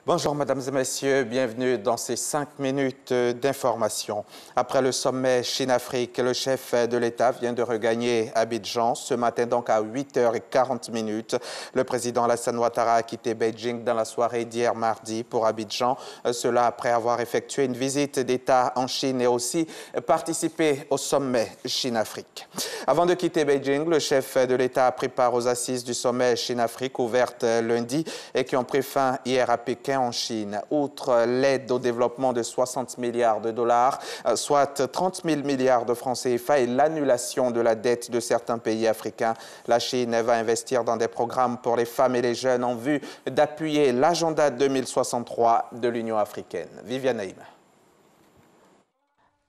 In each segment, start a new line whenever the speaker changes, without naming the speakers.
Bonjour mesdames et messieurs, bienvenue dans ces 5 minutes d'information. Après le sommet Chine-Afrique, le chef de l'État vient de regagner Abidjan. Ce matin donc à 8h40, le président Alassane Ouattara a quitté Beijing dans la soirée d'hier mardi pour Abidjan. Cela après avoir effectué une visite d'État en Chine et aussi participé au sommet Chine-Afrique. Avant de quitter Beijing, le chef de l'État a pris part aux assises du sommet Chine-Afrique ouvertes lundi et qui ont pris fin hier à Pékin en Chine. Outre l'aide au développement de 60 milliards de dollars, soit 30 000 milliards de francs CFA et l'annulation de la dette de certains pays africains, la Chine va investir dans des programmes pour les femmes et les jeunes en vue d'appuyer l'agenda 2063 de l'Union africaine. Viviane Naïm.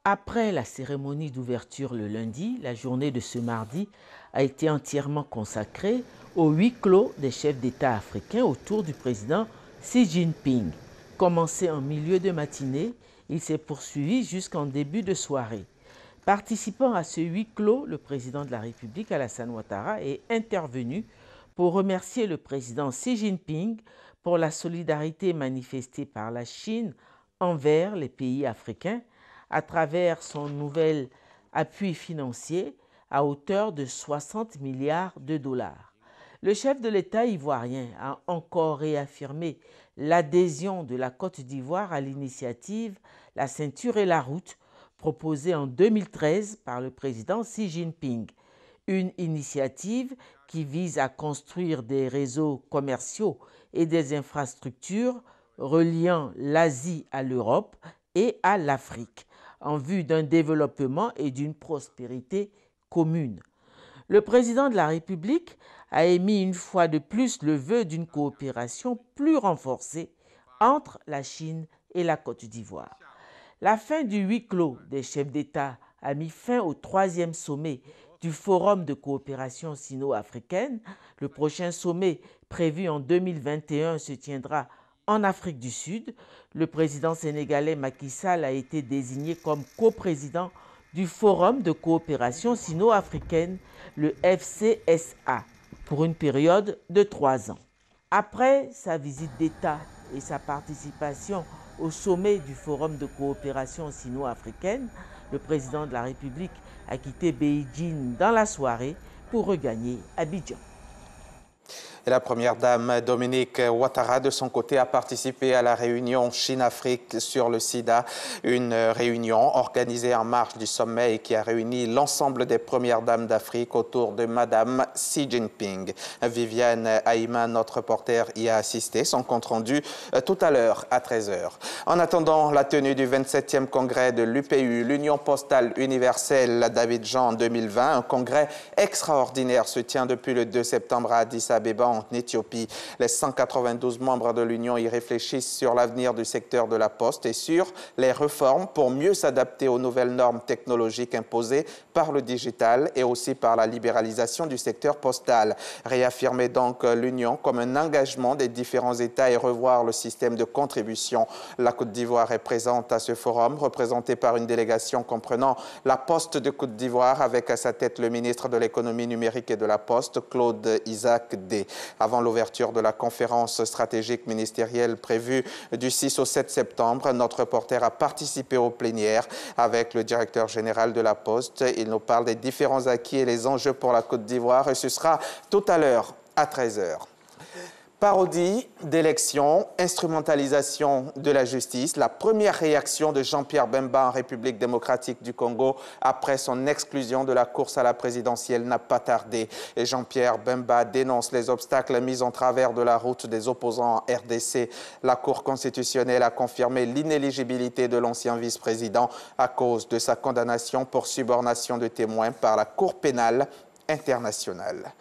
Après la cérémonie d'ouverture le lundi, la journée de ce mardi a été entièrement consacrée au huis clos des chefs d'État africains autour du président Xi Jinping. Commencé en milieu de matinée, il s'est poursuivi jusqu'en début de soirée. Participant à ce huis clos, le président de la République, Alassane Ouattara, est intervenu pour remercier le président Xi Jinping pour la solidarité manifestée par la Chine envers les pays africains à travers son nouvel appui financier à hauteur de 60 milliards de dollars. Le chef de l'État ivoirien a encore réaffirmé l'adhésion de la Côte d'Ivoire à l'initiative La ceinture et la route proposée en 2013 par le président Xi Jinping. Une initiative qui vise à construire des réseaux commerciaux et des infrastructures reliant l'Asie à l'Europe et à l'Afrique en vue d'un développement et d'une prospérité commune. Le président de la République a émis une fois de plus le vœu d'une coopération plus renforcée entre la Chine et la Côte d'Ivoire. La fin du huis clos des chefs d'État a mis fin au 3e sommet du Forum de coopération sino-africaine. Le prochain sommet, prévu en 2021, se tiendra en Afrique du Sud. Le président sénégalais Macky Sall a été désigné comme coprésident du Forum de coopération sino-africaine, le FCSA, pour une période de 3 ans. Après sa visite d'État et sa participation au sommet du Forum de coopération sino-africaine, le président de la République a quitté Beijing dans la soirée pour regagner Abidjan.
Et la première dame Dominique Ouattara, de son côté, a participé à la réunion Chine-Afrique sur le sida, une réunion organisée en marge du sommet et qui a réuni l'ensemble des premières dames d'Afrique autour de Madame Xi Jinping. Viviane Aïma, notre reporter, y a assisté. Son compte rendu tout à l'heure à 13h. En attendant la tenue du 27e congrès de l'UPU, l'Union postale universelle d'Abidjan en 2020, un congrès extraordinaire se tient depuis le 2 septembre à Addis Abeba en Éthiopie. Les 192 membres de l'Union y réfléchissent sur l'avenir du secteur de la poste et sur les réformes pour mieux s'adapter aux nouvelles normes technologiques imposées par le digital et aussi par la libéralisation du secteur postal. Réaffirmer donc l'Union comme un engagement des différents États et revoir le système de contribution. La Côte d'Ivoire est présente à ce forum, représentée par une délégation comprenant la Poste de Côte d'Ivoire avec à sa tête le ministre de l'économie numérique et de la Poste, Claude Isaac D. Avant l'ouverture de la conférence stratégique ministérielle prévue du 6 au 7 septembre, notre reporter a participé aux plénières avec le directeur général de la Poste. Il nous parle des différents acquis et les enjeux pour la Côte d'Ivoire et ce sera tout à l'heure à 13h. Parodie d'élection, instrumentalisation de la justice, la première réaction de Jean-Pierre Bemba en République démocratique du Congo après son exclusion de la course à la présidentielle n'a pas tardé. Et Jean-Pierre Bemba dénonce les obstacles mis en travers de la route des opposants en RDC. La Cour constitutionnelle a confirmé l'inéligibilité de l'ancien vice-président à cause de sa condamnation pour subornation de témoins par la Cour pénale internationale.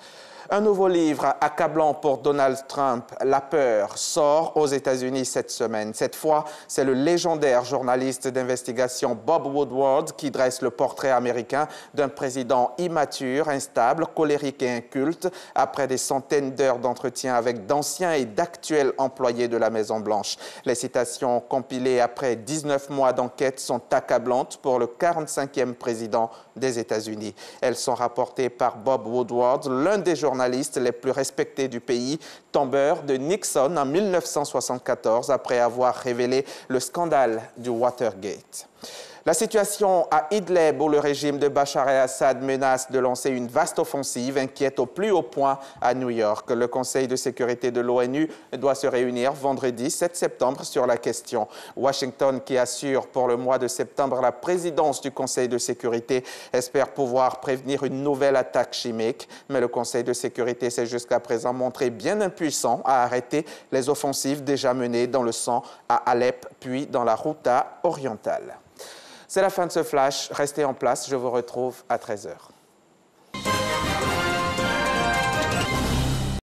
Un nouveau livre accablant pour Donald Trump, La peur, sort aux États-Unis cette semaine. Cette fois, c'est le légendaire journaliste d'investigation Bob Woodward qui dresse le portrait américain d'un président immature, instable, colérique et inculte après des centaines d'heures d'entretien avec d'anciens et d'actuels employés de la Maison-Blanche. Les citations compilées après 19 mois d'enquête sont accablantes pour le 45e président des États-Unis. Elles sont rapportées par Bob Woodward, l'un des journalistes journalistes les plus respectés du pays, tombeur de Nixon en 1974 après avoir révélé le scandale du Watergate. La situation à Idlib, où le régime de Bachar el-Assad menace de lancer une vaste offensive, inquiète au plus haut point à New York. Le Conseil de sécurité de l'ONU doit se réunir vendredi 7 septembre sur la question. Washington, qui assure pour le mois de septembre la présidence du Conseil de sécurité, espère pouvoir prévenir une nouvelle attaque chimique. Mais le Conseil de sécurité s'est jusqu'à présent montré bien impuissant à arrêter les offensives déjà menées dans le sang à Alep, puis dans la Ghouta orientale. C'est la fin de ce flash. Restez en place. Je vous retrouve à 13h.